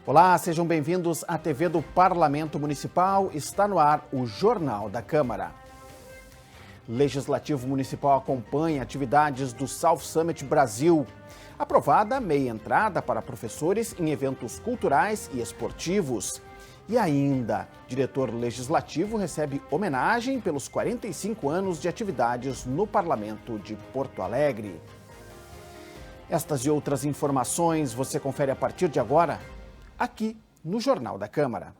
Olá, sejam bem-vindos à TV do Parlamento Municipal. Está no ar o Jornal da Câmara. Legislativo Municipal acompanha atividades do South Summit Brasil. Aprovada meia entrada para professores em eventos culturais e esportivos. E ainda, diretor legislativo recebe homenagem pelos 45 anos de atividades no Parlamento de Porto Alegre. Estas e outras informações você confere a partir de agora, aqui no Jornal da Câmara.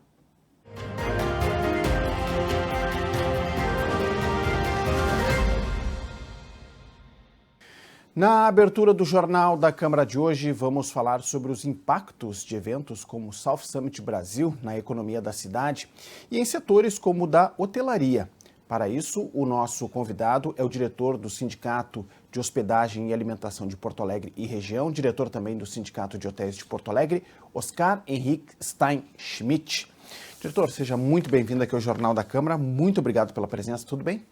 Na abertura do Jornal da Câmara de hoje, vamos falar sobre os impactos de eventos como o South Summit Brasil na economia da cidade e em setores como o da hotelaria. Para isso, o nosso convidado é o diretor do Sindicato de Hospedagem e Alimentação de Porto Alegre e Região, diretor também do Sindicato de Hotéis de Porto Alegre, Oscar Henrique Stein Schmidt. Diretor, seja muito bem-vindo aqui ao Jornal da Câmara. Muito obrigado pela presença. Tudo bem?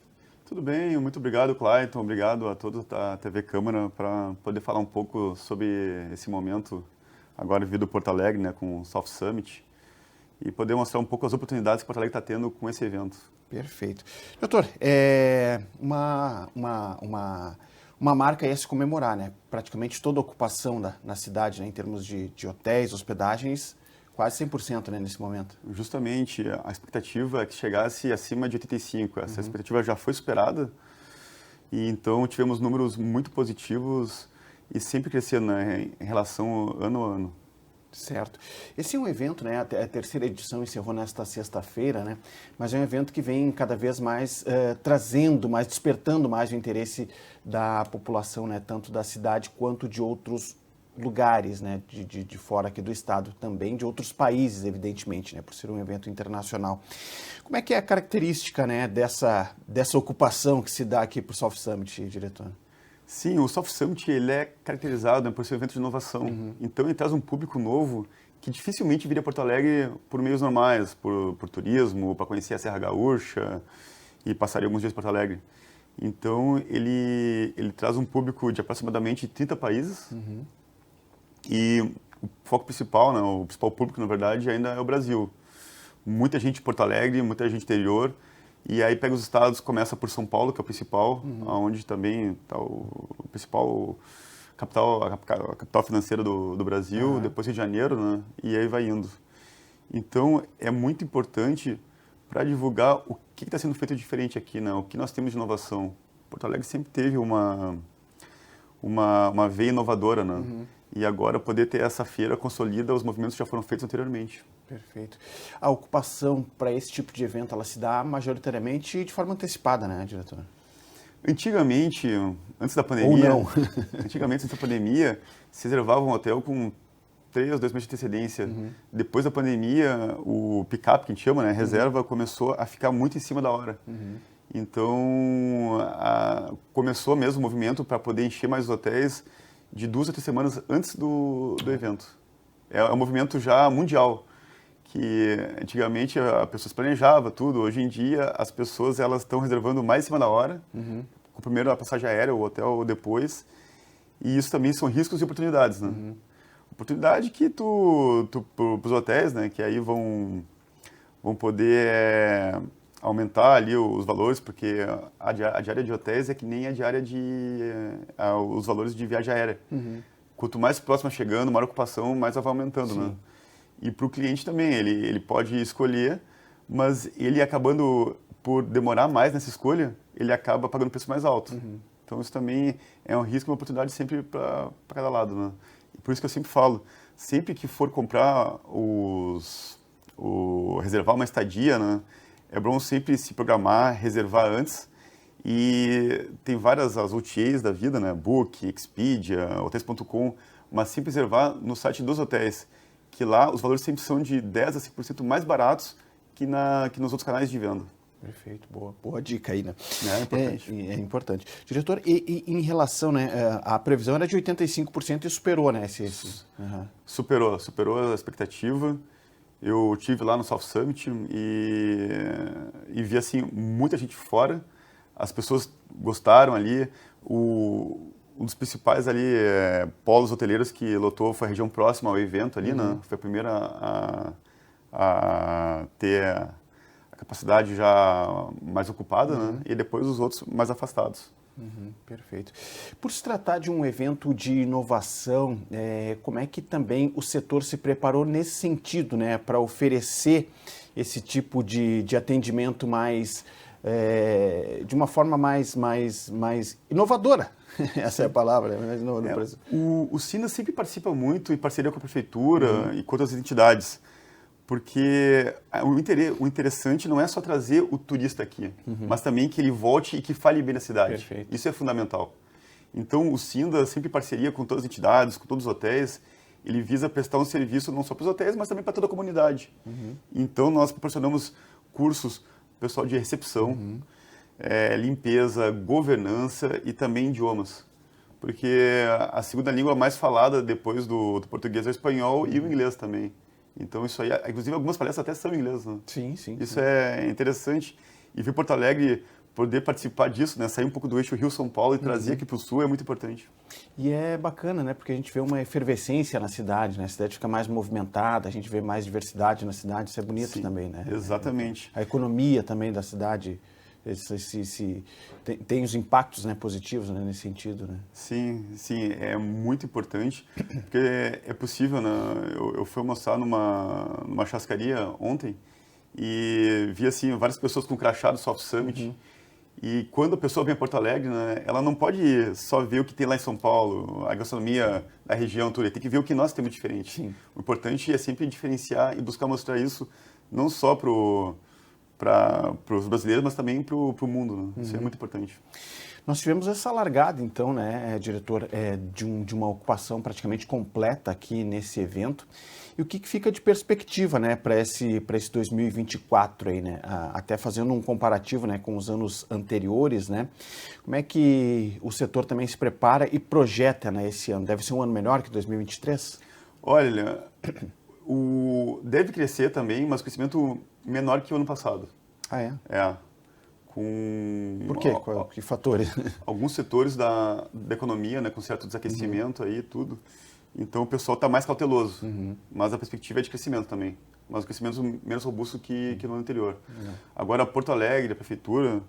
Tudo bem, muito obrigado, Clayton. Obrigado a todos da TV Câmara para poder falar um pouco sobre esse momento agora vivido em Porto Alegre, né, com o South Summit, e poder mostrar um pouco as oportunidades que Porto Alegre está tendo com esse evento. Perfeito. Doutor, uma marca a se comemorar, né? Praticamente toda a ocupação na cidade, né, em termos de hotéis, hospedagens, quase 100%, né, nesse momento. Justamente, a expectativa é que chegasse acima de 85%. Essa expectativa já foi superada e então tivemos números muito positivos e sempre crescendo, né, em relação ano a ano. Certo. Esse é um evento, né? A terceira edição encerrou nesta sexta-feira, né? Mas é um evento que vem cada vez mais despertando mais o interesse da população, né? Tanto da cidade quanto de outros lugares, né? De fora aqui do estado, também de outros países, evidentemente, né? Por ser um evento internacional. Como é que é a característica, né? Dessa ocupação que se dá aqui para o South Summit, diretor? Sim, o South Summit ele é caracterizado, né, por ser um evento de inovação. Então ele traz um público novo que dificilmente viria a Porto Alegre por meios normais, por turismo, para conhecer a Serra Gaúcha e passaria alguns dias em Porto Alegre. Então ele traz um público de aproximadamente 30 países e o foco principal, né, o principal público na verdade ainda é o Brasil. Muita gente de Porto Alegre, muita gente interior. E aí pega os estados, começa por São Paulo, que é o principal, onde também está o principal a capital financeira do Brasil, depois Rio de Janeiro, né? E aí vai indo. Então é muito importante para divulgar o que está sendo feito diferente aqui, né? O que nós temos de inovação. Porto Alegre sempre teve uma veia inovadora, né? E agora poder ter essa feira consolida os movimentos que já foram feitos anteriormente. Perfeito. A ocupação para esse tipo de evento, ela se dá majoritariamente de forma antecipada, né, diretor? Antigamente, antes da pandemia... Ou não. Antigamente, antes da pandemia, se reservava um hotel com 3 a 2 meses de antecedência. Depois da pandemia, o pick-up, que a gente chama, né, reserva, começou a ficar muito em cima da hora. Então, começou mesmo o movimento para poder encher mais os hotéis de 2 a 3 semanas antes do evento. É um movimento já mundial, que antigamente a pessoa planejava tudo. Hoje em dia, as pessoas elas estão reservando mais em cima da hora, com primeiro a passagem aérea, o hotel ou depois. E isso também são riscos e oportunidades, né? Oportunidade que para os hotéis, né, que aí vão poder aumentar ali os valores, porque a diária de hotéis é que nem a diária os valores de viagem aérea. Quanto mais próxima chegando, maior ocupação, mais ela vai aumentando, né? E para o cliente também, ele pode escolher, mas ele acabando por demorar mais nessa escolha, ele acaba pagando preço mais alto. Então isso também é um risco e uma oportunidade sempre para cada lado, né? E por isso que eu sempre falo, sempre que for comprar reservar uma estadia, né, é bom sempre se programar, reservar antes. E tem várias as OTAs da vida, né, Book, Expedia, Hotels.com, mas sempre reservar no site dos hotéis, que lá os valores sempre são de 10% a 5% mais baratos que nos outros canais de venda. Perfeito, boa dica aí, né? É importante. É importante. Diretor, e em relação, né, a previsão era de 85% e superou, né? Superou a expectativa. Eu tive lá no South Summit e vi assim muita gente fora. As pessoas gostaram ali. O Um dos principais ali polos hoteleiros que lotou foi a região próxima ao evento ali, né? Foi a primeira a ter a capacidade já mais ocupada, né? E depois os outros mais afastados. Perfeito. Por se tratar de um evento de inovação, como é que também o setor se preparou nesse sentido, né, para oferecer esse tipo de atendimento mais, de uma forma mais inovadora? Essa é a palavra. O SINA sempre participa muito em parceria com a prefeitura e com outras entidades, porque o interessante não é só trazer o turista aqui, mas também que ele volte e que fale bem da cidade. Perfeito. Isso é fundamental. Então, o SINDA, sempre em parceria com todas as entidades, com todos os hotéis, ele visa prestar um serviço não só para os hotéis, mas também para toda a comunidade. Então, nós proporcionamos cursos para o pessoal de recepção, limpeza, governança e também idiomas. Porque a segunda língua mais falada depois do português é o espanhol e o inglês também. Então, isso aí, inclusive, algumas palestras até são em inglês, né? Sim, sim. Isso é interessante. E vir Porto Alegre poder participar disso, né? Sair um pouco do eixo Rio-São Paulo e trazer aqui para o Sul é muito importante. E é bacana, né? Porque a gente vê uma efervescência na cidade, né? A cidade fica mais movimentada, a gente vê mais diversidade na cidade, isso é bonito. Sim, também, né? Exatamente. A economia também da cidade tem os impactos, né, positivos, né, nesse sentido, né? Sim, é muito importante, porque é possível, né? Eu fui almoçar numa churrascaria ontem e vi assim várias pessoas com crachá do Soft Summit. E quando a pessoa vem a Porto Alegre, né, ela não pode só ver o que tem lá em São Paulo, a gastronomia da região, tudo. Tem que ver o que nós temos diferente. Sim. O importante é sempre diferenciar e buscar mostrar isso não só para os brasileiros, mas também para o mundo. Né? Isso é muito importante. Nós tivemos essa largada, então, né, diretor, de uma ocupação praticamente completa aqui nesse evento. E o que fica de perspectiva, né, para esse 2024 aí, né? Até fazendo um comparativo, né, com os anos anteriores, né? Como é que o setor também se prepara e projeta, né, esse ano? Deve ser um ano melhor que 2023? Olha, deve crescer também, mas crescimento menor que o ano passado. Ah, é? É. Por quê? Que fatores? Alguns setores da economia, né, com certo desaquecimento aí, tudo. Então o pessoal está mais cauteloso, mas a perspectiva é de crescimento também. Mas o crescimento menos robusto que no ano anterior. Agora, Porto Alegre, a prefeitura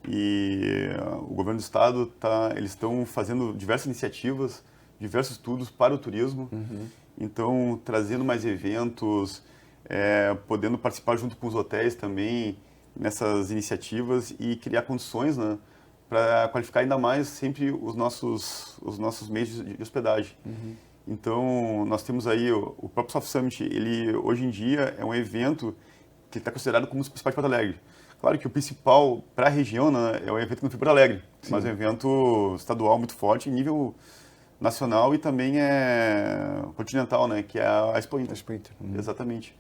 e o governo do estado, eles estão fazendo diversas iniciativas, diversos estudos para o turismo. Então, trazendo mais eventos, podendo participar junto com os hotéis também nessas iniciativas e criar condições, né, para qualificar ainda mais sempre os nossos meios de hospedagem. Então, nós temos aí o próprio Soft Summit, ele hoje em dia é um evento que está considerado como um dos principais de Porto Alegre. Claro que o principal para a região, né, é o evento que não foi Porto Alegre, mas é um evento estadual muito forte em nível nacional e também continental, né, que é a Expo Inter. Exatamente.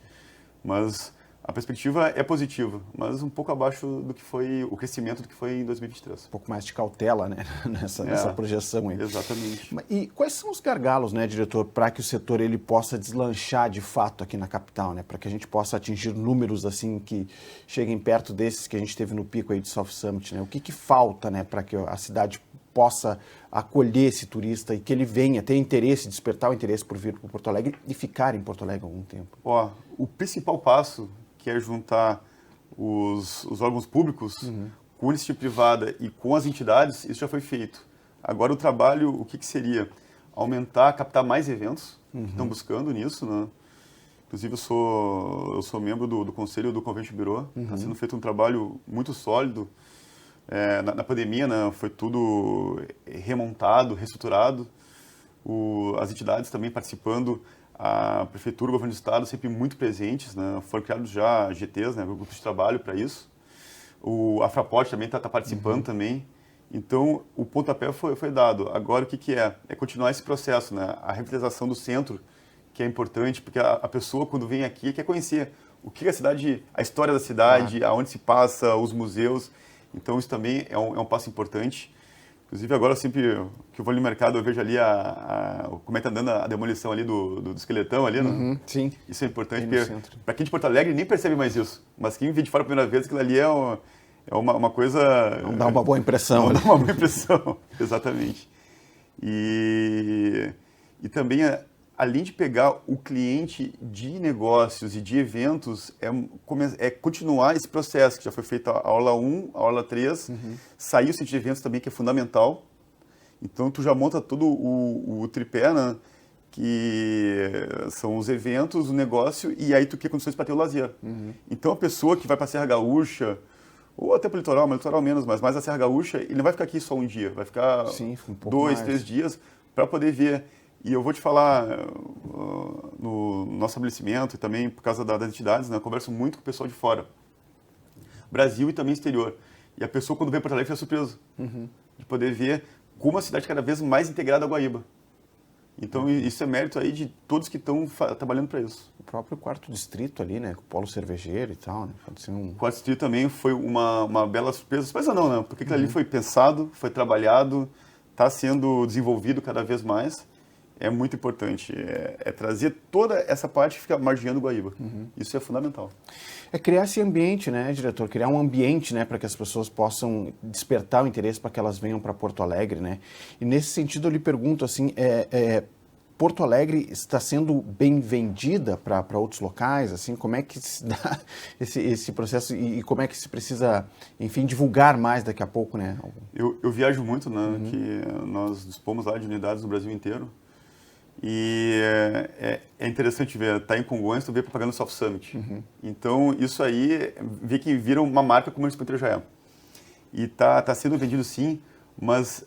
Mas a perspectiva é positiva, mas um pouco abaixo do que foi o crescimento do que foi em 2023. Um pouco mais de cautela, né, nessa projeção aí. Exatamente. E quais são os gargalos, né, diretor, para que o setor ele possa deslanchar de fato aqui na capital, né, para que a gente possa atingir números assim que cheguem perto desses que a gente teve no pico aí de Soft Summit, né? O que falta, né, para que a cidade possa acolher esse turista e que ele venha ter interesse, despertar o interesse por vir para Porto Alegre e ficar em Porto Alegre algum tempo? O principal passo, que é juntar os órgãos públicos com a iniciativa privada e com as entidades, isso já foi feito. Agora o trabalho, o que seria? Aumentar, captar mais eventos, que estão buscando nisso, né? Inclusive eu sou membro do conselho do Convention Bureau, está sendo feito um trabalho muito sólido. Na pandemia, né, foi tudo remontado, reestruturado, as entidades também participando, a prefeitura, o governo do estado sempre muito presentes, né, foram criados já GTs, né, grupos de trabalho para isso, a Fraport também está participando também, então o pontapé foi dado. Agora o que é? É continuar esse processo, né, a revitalização do centro, que é importante, porque a pessoa quando vem aqui quer conhecer o que é a cidade, a história da cidade, aonde se passa, os museus. Então, isso também é um passo importante. Inclusive, agora, sempre que eu vou ali no mercado, eu vejo ali como é que está andando a demolição ali do esqueletão ali, né? Sim. Isso é importante, porque para quem de Porto Alegre nem percebe mais isso. Mas quem vê de fora a primeira vez, aquilo ali é uma coisa... Não dá uma boa impressão. Não dá uma boa impressão, exatamente. E também, além de pegar o cliente de negócios e de eventos, é continuar esse processo, que já foi feito a aula 1, a aula 3, sair o centro de eventos também, que é fundamental. Então, tu já monta todo o tripé, né? Que são os eventos, o negócio, e aí tu cria condições para ter o lazer. Então, a pessoa que vai para a Serra Gaúcha, ou até para o litoral, mas litoral menos, mas mais a Serra Gaúcha, ele não vai ficar aqui só um dia, vai ficar Sim, um pouco 2, mais. 3 dias para poder ver. E eu vou te falar, no nosso estabelecimento e também por causa das entidades, né, eu converso muito com o pessoal de fora, Brasil e também exterior. E a pessoa, quando vem para Porto Alegre, fica surpresa de poder ver como a cidade é cada vez mais integrada à Guaíba. Então, isso é mérito aí de todos que estão trabalhando para isso. O próprio quarto distrito ali, né? Com o polo cervejeiro e tal, né? Pode ser um... O quarto distrito também foi uma bela surpresa. Surpresa não, né? Porque aquilo ali foi pensado, foi trabalhado, está sendo desenvolvido cada vez mais. É muito importante. É trazer toda essa parte que fica margeando o Guaíba. Isso é fundamental. É criar esse ambiente, né, diretor? Criar um ambiente, né, para que as pessoas possam despertar o interesse para que elas venham para Porto Alegre, né? E nesse sentido eu lhe pergunto, assim, Porto Alegre está sendo bem vendida para outros locais, assim? Como é que se dá esse processo e como é que se precisa, enfim, divulgar mais daqui a pouco, né? Eu viajo muito, né? Que nós dispomos lá de unidades no Brasil inteiro. E é interessante ver, tá em Congonhas, tu vê propaganda do Soft Summit. Então, isso aí, vê que vira uma marca como a Expo já é. E tá sendo vendido sim, mas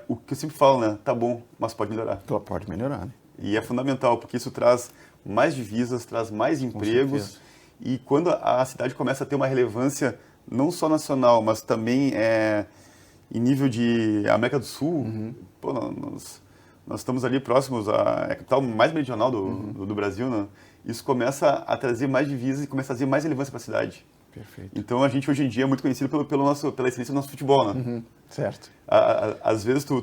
o que eu sempre falo, né? Tá bom, mas pode melhorar. Pode melhorar, né? E é fundamental, porque isso traz mais divisas, traz mais empregos. E quando a cidade começa a ter uma relevância, não só nacional, mas também em nível de América do Sul, pô, nós estamos ali próximos à capital mais meridional do Brasil, né? Isso começa a trazer mais divisas e começa a trazer mais relevância para a cidade. Perfeito. Então, a gente hoje em dia é muito conhecido pela excelência do nosso futebol, né? Certo. Às vezes tu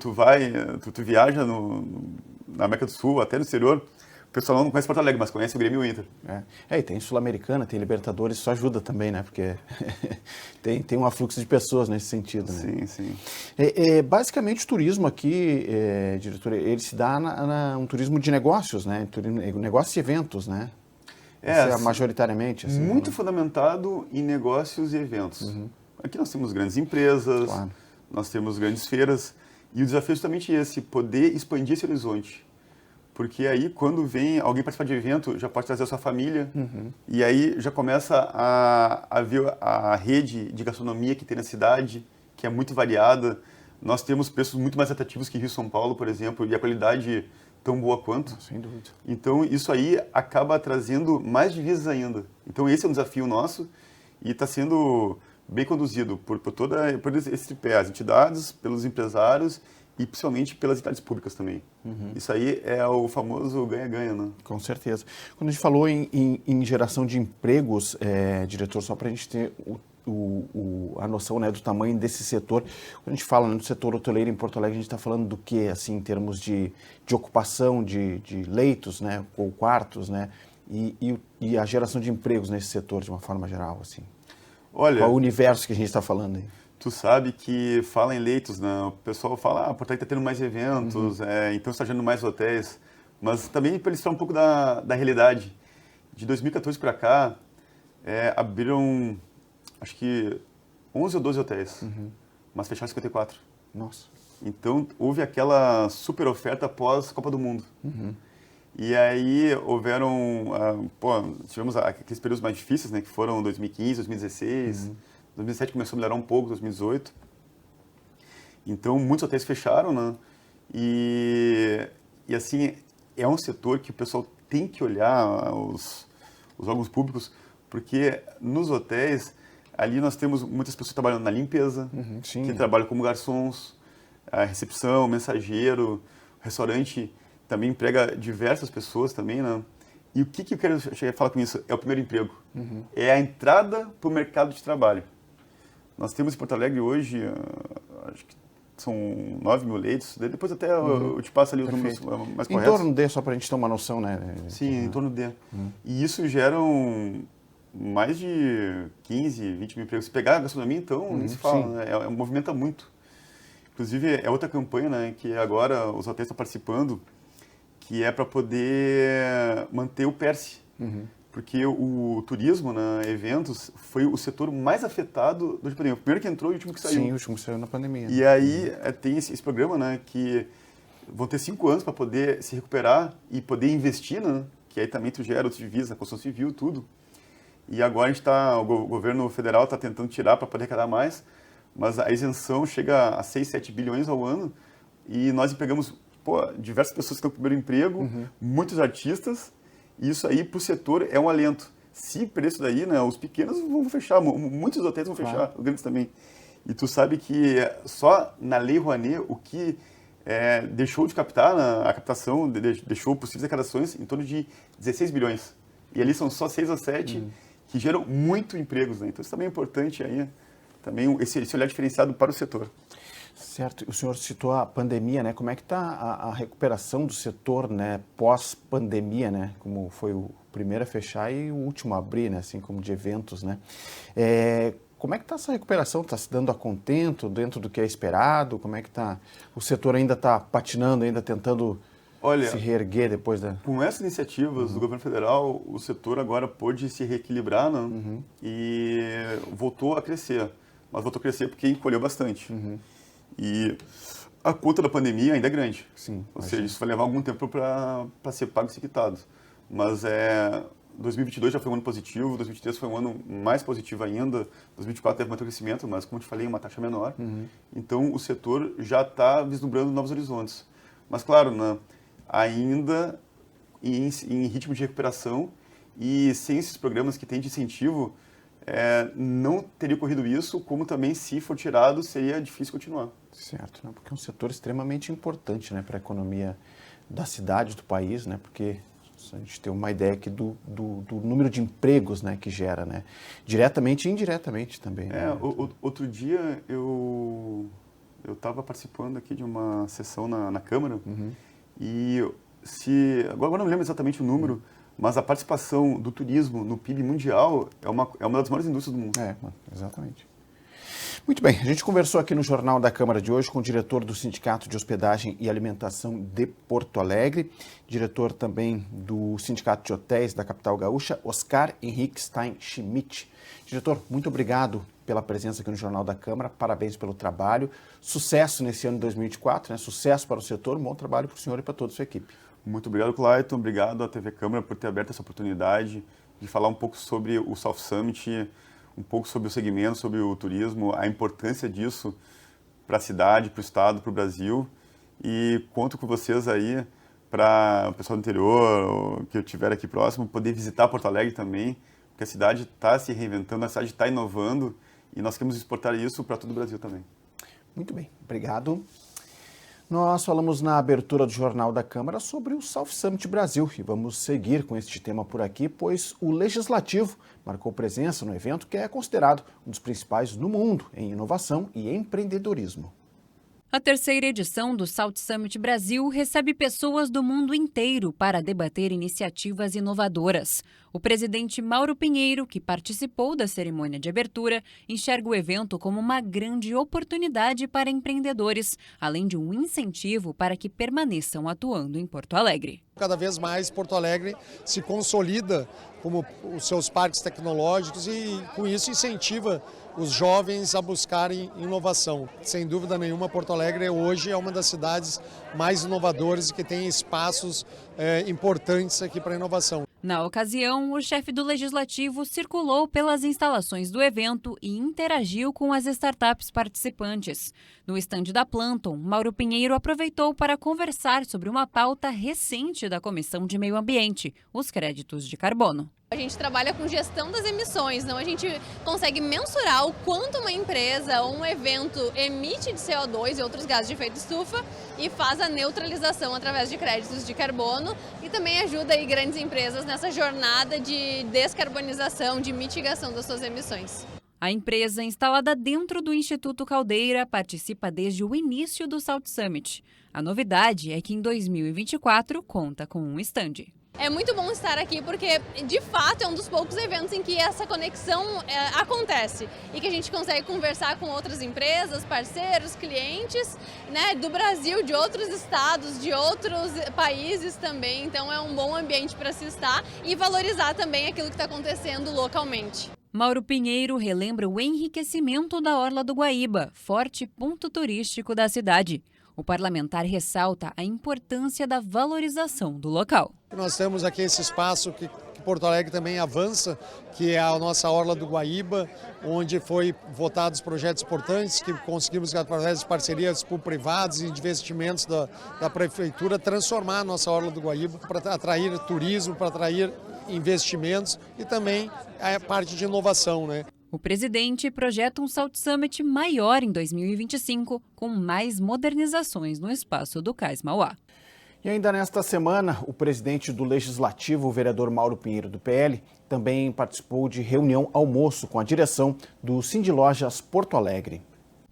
viaja na América do Sul, até no exterior, o pessoal não conhece Porto Alegre, mas conhece o Grêmio e o Inter. E tem Sul-Americana, tem Libertadores, isso ajuda também, né? Porque tem um afluxo de pessoas nesse sentido, né? Sim, sim. Basicamente o turismo aqui, diretor, ele se dá um turismo de negócios, né? Negócios e eventos, né? Majoritariamente. Assim, muito fundamentado em negócios e eventos. Aqui nós temos grandes empresas, claro. Nós temos grandes feiras, e o desafio é justamente esse, poder expandir esse horizonte. Porque aí, quando vem alguém participar de evento, já pode trazer a sua família, e aí já começa a ver a rede de gastronomia que tem na cidade, que é muito variada. Nós temos preços muito mais atrativos que Rio e São Paulo, por exemplo, e a qualidade tão boa quanto. Sem dúvida. Então, isso aí acaba trazendo mais divisas ainda. Então, esse é um desafio nosso e está sendo bem conduzido por esse tripé, as entidades, pelos empresários e principalmente pelas entidades públicas também. Isso aí é o famoso ganha-ganha, né? Com certeza. Quando a gente falou em geração de empregos, diretor, só para a gente ter a noção, né, do tamanho desse setor, quando a gente fala, né, do setor hoteleiro em Porto Alegre, a gente está falando do que, assim, em termos de ocupação de leitos, né, ou quartos, né, e a geração de empregos nesse setor de uma forma geral, assim? Olha, qual o universo que a gente está falando aí? Tu sabe que fala em leitos, né? O pessoal fala, Porto Alegre está tendo mais eventos, então está gerando mais hotéis, mas também para ilustrar um pouco da realidade. De 2014 para cá, abriram, acho que 11 ou 12 hotéis, mas fecharam 54. Nossa. Então, houve aquela super oferta após Copa do Mundo. E aí, tivemos aqueles períodos mais difíceis, né, que foram 2015, 2016, 2017 começou a melhorar um pouco, 2018. Então, muitos hotéis fecharam, né, e assim, é um setor que o pessoal tem que olhar, os órgãos públicos, porque nos hotéis, ali nós temos muitas pessoas trabalhando na limpeza, que trabalham como garçons, a recepção, mensageiro, restaurante também emprega diversas pessoas também, né? E o que eu quero chegar a falar com isso? É o primeiro emprego. É a entrada para o mercado de trabalho. Nós temos em Porto Alegre hoje, acho que são 9 mil leitos, depois até eu te passo ali os números mais corretos. Em torno de, só para a gente ter uma noção, né? Sim, em torno de. E isso gera mais de 15, 20 mil empregos. Se pegar a gastronomia, então, nem se fala, né? Movimenta muito. Inclusive, é outra campanha, né, que agora os hotéis estão participando, que é para poder manter o PERSE. Porque o turismo, né, eventos, foi o setor mais afetado da pandemia. O primeiro que entrou e o último que saiu. Sim, o último que saiu na pandemia. E aí tem esse programa, né, que vão ter 5 anos para poder se recuperar e poder investir, né, que aí também tu gera outros divisas, a construção civil, tudo. E agora o governo federal está tentando tirar para poder arrecadar mais, mas a isenção chega a 6, 7 bilhões ao ano e nós empregamos diversas pessoas que estão com o primeiro emprego, muitos artistas, e isso aí para o setor é um alento. Se perder isso daí, né, os pequenos vão fechar, muitos hotéis vão fechar, os grandes também. E tu sabe que só na Lei Rouanet o que deixou de captar, a captação deixou possíveis arrecadações em torno de 16 bilhões. E ali são só 6 ou 7 que geram muito empregos, né? Então isso também é importante aí, também esse olhar diferenciado para o setor. Certo. O senhor citou a pandemia, né? Como é que está a recuperação do setor, né? Pós-pandemia, né? Como foi o primeiro a fechar e o último a abrir, né? Assim como de eventos, né? Como é que está essa recuperação? Está se dando a contento dentro do que é esperado? Como é que está? O setor ainda está patinando, ainda tentando se reerguer depois da... Com essas iniciativas do governo federal, o setor agora pôde se reequilibrar, né? E voltou a crescer. Mas voltou a crescer porque encolheu bastante. E a conta da pandemia ainda é grande. Sim, ou seja, isso vai levar algum tempo para ser pago e quitado. Mas 2022 já foi um ano positivo, 2023 foi um ano mais positivo ainda, 2024 teve muito crescimento, mas como eu te falei, uma taxa menor. Então o setor já está vislumbrando novos horizontes. Mas claro, né, ainda em ritmo de recuperação e sem esses programas que tem de incentivo, não teria ocorrido isso, como também, se for tirado, seria difícil continuar. Certo, né? Porque é um setor extremamente importante, né, para a economia da cidade, do país, né, porque a gente tem uma ideia aqui do número de empregos, né, que gera, né, diretamente e indiretamente também. Né? Outro dia eu estava participando aqui de uma sessão na Câmara e agora não me lembro exatamente o número, mas a participação do turismo no PIB mundial é uma das maiores indústrias do mundo. Exatamente. Muito bem, a gente conversou aqui no Jornal da Câmara de hoje com o diretor do Sindicato de Hospedagem e Alimentação de Porto Alegre, diretor também do Sindicato de Hotéis da capital gaúcha, Oscar Henrique Stein Schmidt. Diretor, muito obrigado pela presença aqui no Jornal da Câmara, parabéns pelo trabalho, sucesso nesse ano de 2024, né? Sucesso para o setor, bom trabalho para o senhor e para toda a sua equipe. Muito obrigado, Clayton, obrigado à TV Câmara por ter aberto essa oportunidade de falar um pouco sobre o South Summit, um pouco sobre o segmento, sobre o turismo, a importância disso para a cidade, para o estado, para o Brasil. E conto com vocês aí, para o pessoal do interior, que eu estiver aqui próximo, poder visitar Porto Alegre também, porque a cidade está se reinventando, a cidade está inovando e nós queremos exportar isso para todo o Brasil também. Muito bem, obrigado. Nós falamos na abertura do Jornal da Câmara sobre o South Summit Brasil e vamos seguir com este tema por aqui, pois o Legislativo marcou presença no evento que é considerado um dos principais no mundo em inovação e empreendedorismo. A terceira edição do South Summit Brasil recebe pessoas do mundo inteiro para debater iniciativas inovadoras. O presidente Mauro Pinheiro, que participou da cerimônia de abertura, enxerga o evento como uma grande oportunidade para empreendedores, além de um incentivo para que permaneçam atuando em Porto Alegre. Cada vez mais Porto Alegre se consolida como os seus parques tecnológicos e, com isso, incentiva os jovens a buscarem inovação. Sem dúvida nenhuma, Porto Alegre hoje é uma das cidades mais inovadoras e que tem espaços importantes aqui para inovação. Na ocasião, o chefe do Legislativo circulou pelas instalações do evento e interagiu com as startups participantes. No estande da Planton, Mauro Pinheiro aproveitou para conversar sobre uma pauta recente da Comissão de Meio Ambiente, os créditos de carbono. A gente trabalha com gestão das emissões, então a gente consegue mensurar o quanto uma empresa ou um evento emite de CO2 e outros gases de efeito estufa e faz a neutralização através de créditos de carbono e também ajuda aí grandes empresas nessa jornada de descarbonização, de mitigação das suas emissões. A empresa, instalada dentro do Instituto Caldeira, participa desde o início do South Summit. A novidade é que em 2024 conta com um estande. É muito bom estar aqui porque, de fato, é um dos poucos eventos em que essa conexão acontece e que a gente consegue conversar com outras empresas, parceiros, clientes, né, do Brasil, de outros estados, de outros países também. Então é um bom ambiente para se estar e valorizar também aquilo que está acontecendo localmente. Mauro Pinheiro relembra o enriquecimento da Orla do Guaíba, forte ponto turístico da cidade. O parlamentar ressalta a importância da valorização do local. Nós temos aqui esse espaço que Porto Alegre também avança, que é a nossa Orla do Guaíba, onde foi votados projetos importantes que conseguimos, através de parcerias público-privadas e de investimentos da Prefeitura, transformar a nossa Orla do Guaíba para atrair turismo, para atrair investimentos e também a parte de inovação, né? O presidente projeta um Salt Summit maior em 2025, com mais modernizações no espaço do Cais Mauá. E ainda nesta semana, o presidente do Legislativo, o vereador Mauro Pinheiro, do PL, também participou de reunião almoço com a direção do Sindilojas Porto Alegre.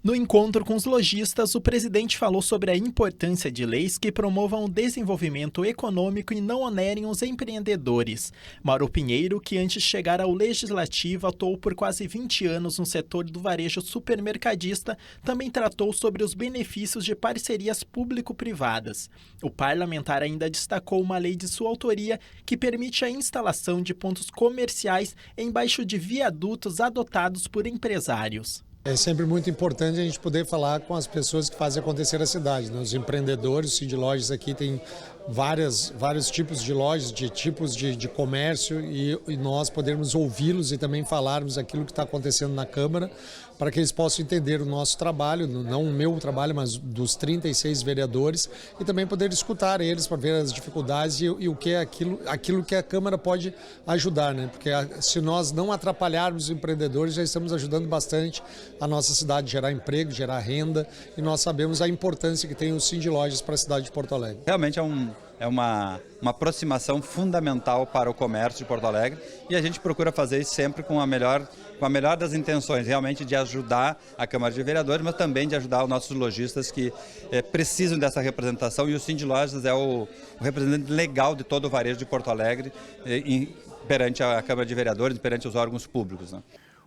No encontro com os lojistas, o presidente falou sobre a importância de leis que promovam o desenvolvimento econômico e não onerem os empreendedores. Mauro Pinheiro, que antes de chegar ao Legislativo atuou por quase 20 anos no setor do varejo supermercadista, também tratou sobre os benefícios de parcerias público-privadas. O parlamentar ainda destacou uma lei de sua autoria que permite a instalação de pontos comerciais embaixo de viadutos adotados por empresários. É sempre muito importante a gente poder falar com as pessoas que fazem acontecer a cidade, né? Os empreendedores, o Lojas aqui tem vários tipos de lojas, de tipos de comércio e nós podermos ouvi-los e também falarmos aquilo que está acontecendo na Câmara para que eles possam entender o nosso trabalho, não o meu trabalho, mas dos 36 vereadores e também poder escutar eles para ver as dificuldades e o que é aquilo que a Câmara pode ajudar, né? Porque se nós não atrapalharmos os empreendedores, já estamos ajudando bastante a nossa cidade a gerar emprego, gerar renda e nós sabemos a importância que tem o Sindilojas para a cidade de Porto Alegre. Realmente é uma aproximação fundamental para o comércio de Porto Alegre e a gente procura fazer isso sempre com a melhor das intenções, realmente de ajudar a Câmara de Vereadores, mas também de ajudar os nossos lojistas que precisam dessa representação e o Sindilojas é o representante legal de todo o varejo de Porto Alegre perante a Câmara de Vereadores, perante os órgãos públicos, né?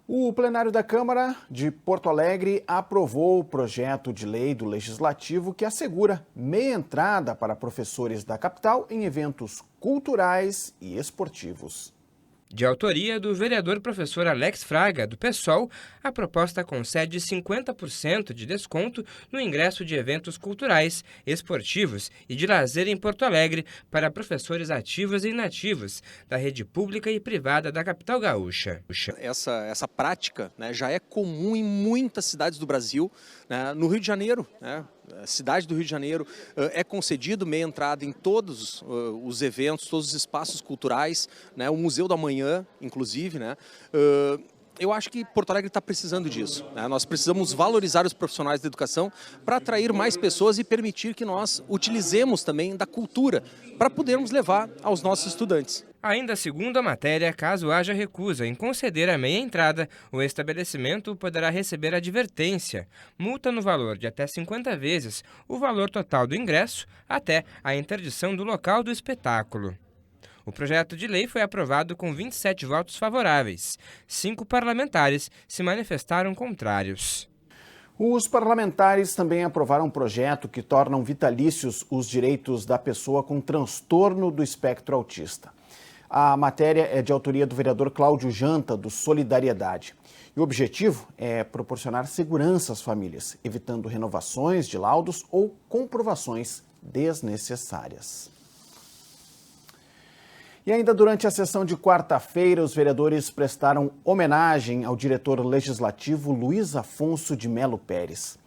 O plenário da Câmara de Porto Alegre aprovou o projeto de lei do Legislativo que assegura meia entrada para professores da capital em eventos culturais e esportivos. De autoria do vereador professor Alex Fraga, do PSOL, a proposta concede 50% de desconto no ingresso de eventos culturais, esportivos e de lazer em Porto Alegre para professores ativos e inativos da rede pública e privada da capital gaúcha. Essa prática, né, já é comum em muitas cidades do Brasil, né, no Rio de Janeiro, né? A cidade do Rio de Janeiro é concedido meia entrada em todos os eventos, todos os espaços culturais, né? O Museu da Manhã, inclusive, né? Eu acho que Porto Alegre está precisando disso, né? Nós precisamos valorizar os profissionais da educação para atrair mais pessoas e permitir que nós utilizemos também da cultura para podermos levar aos nossos estudantes. Ainda segundo a matéria, caso haja recusa em conceder a meia entrada, o estabelecimento poderá receber advertência, multa no valor de até 50 vezes o valor total do ingresso, até a interdição do local do espetáculo. O projeto de lei foi aprovado com 27 votos favoráveis. 5 parlamentares se manifestaram contrários. Os parlamentares também aprovaram um projeto que torna vitalícios os direitos da pessoa com transtorno do espectro autista. A matéria é de autoria do vereador Cláudio Janta, do Solidariedade. E o objetivo é proporcionar segurança às famílias, evitando renovações de laudos ou comprovações desnecessárias. E ainda durante a sessão de quarta-feira, os vereadores prestaram homenagem ao diretor legislativo Luiz Afonso de Melo Pérez.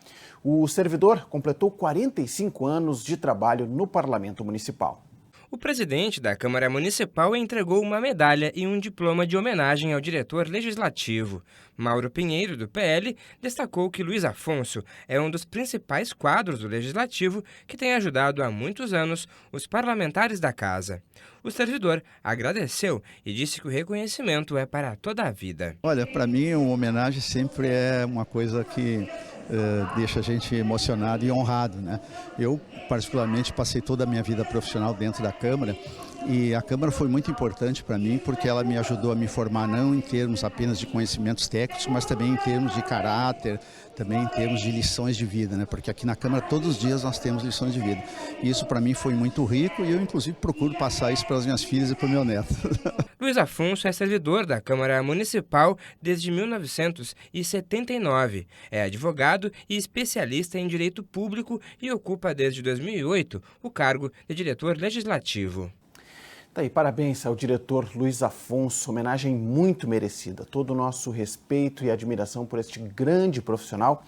O servidor completou 45 anos de trabalho no Parlamento Municipal. O presidente da Câmara Municipal entregou uma medalha e um diploma de homenagem ao diretor legislativo. Mauro Pinheiro, do PL, destacou que Luiz Afonso é um dos principais quadros do Legislativo que tem ajudado há muitos anos os parlamentares da Casa. O servidor agradeceu e disse que o reconhecimento é para toda a vida. Olha, para mim, uma homenagem sempre é uma coisa que deixa a gente emocionado e honrado, né? Eu, particularmente, passei toda a minha vida profissional dentro da Câmara E a Câmara foi muito importante para mim porque ela me ajudou a me formar não em termos apenas de conhecimentos técnicos, mas também em termos de caráter, também em termos de lições de vida, né? Porque aqui na Câmara todos os dias nós temos lições de vida. E isso para mim foi muito rico e eu inclusive procuro passar isso para as minhas filhas e para o meu neto. Luiz Afonso é servidor da Câmara Municipal desde 1979. É advogado e especialista em direito público e ocupa desde 2008 o cargo de diretor legislativo. Tá aí, parabéns ao diretor Luiz Afonso, homenagem muito merecida. Todo o nosso respeito e admiração por este grande profissional,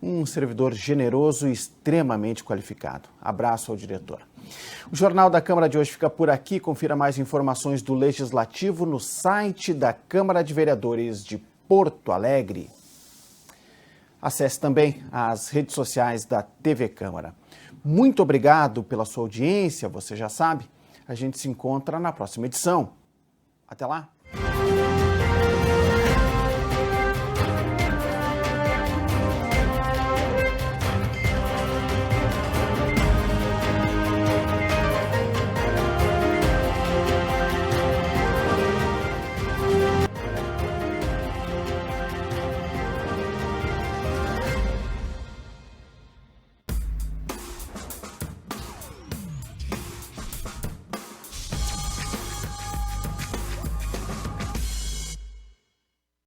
um servidor generoso e extremamente qualificado. Abraço ao diretor. O Jornal da Câmara de hoje fica por aqui. Confira mais informações do Legislativo no site da Câmara de Vereadores de Porto Alegre. Acesse também as redes sociais da TV Câmara. Muito obrigado pela sua audiência, você já sabe. A gente se encontra na próxima edição. Até lá!